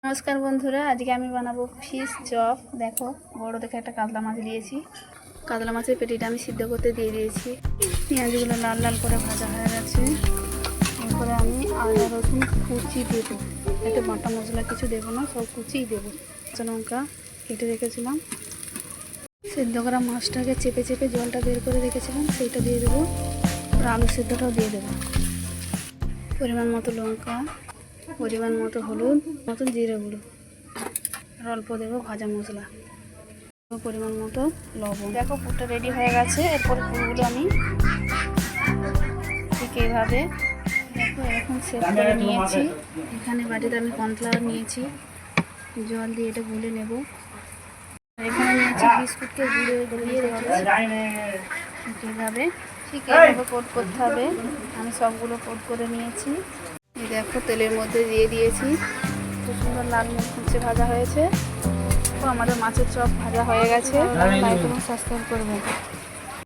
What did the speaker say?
নমস্কার বন্ধুরা, আজকে আমি বানাবো ফিশ চপ। দেখো, বড় দেখে একটা কাতলা মাছ দিয়েছি। কাতলা মাছের পেটিটা আমি সিদ্ধ করতে দিয়ে দিয়েছি। পেঁয়াজগুলো লাল লাল করে ভাজা হয়ে গেছে। এরপরে আমি আদা রসুন কুচি দেবো। এতে বাটা মশলা কিছু দেবো না, সব কুচিই দেবো। কাঁচা লঙ্কা কেটে রেখেছিলাম। সিদ্ধ করা মাছটাকে চেপে চেপে জলটা বের করে রেখেছিলাম, সেইটা দিয়ে দেবো। আর আলু সিদ্ধটাও দিয়ে দেবো। পরিমাণ মতো লঙ্কা, পরিমাণ মতো হলুদ, মতো জিরে গুঁড়ো, আর অল্প দেবো ভাজা মশলা, পরিমাণ মতো লবণ। দেখো, পুরটা রেডি হয়ে গেছে। এরপর পুরগুলো আমি ঠিক এইভাবে দেখো এরকম সেট করে নিয়েছি। এখানে বাটিতে আমি কর্নফ্লাওয়ার নিয়েছি, জল দিয়ে এটা গুলে নেব। এখানে নিয়েছি বিস্কুটকে গুলিয়ে রেখেছি। ঠিক এইভাবে কোট করতে হবে। আমি সবগুলো কোট করে নিয়েছি। দেখো, তেলের মধ্যে দিয়ে দিয়েছি। খুব সুন্দর লাল মুচমুচে ভাজা হয়েছে। তো আমাদের মাছের চপ ভাজা হয়ে গেছে। লাইক এবং সাবস্ক্রাইব করবেন।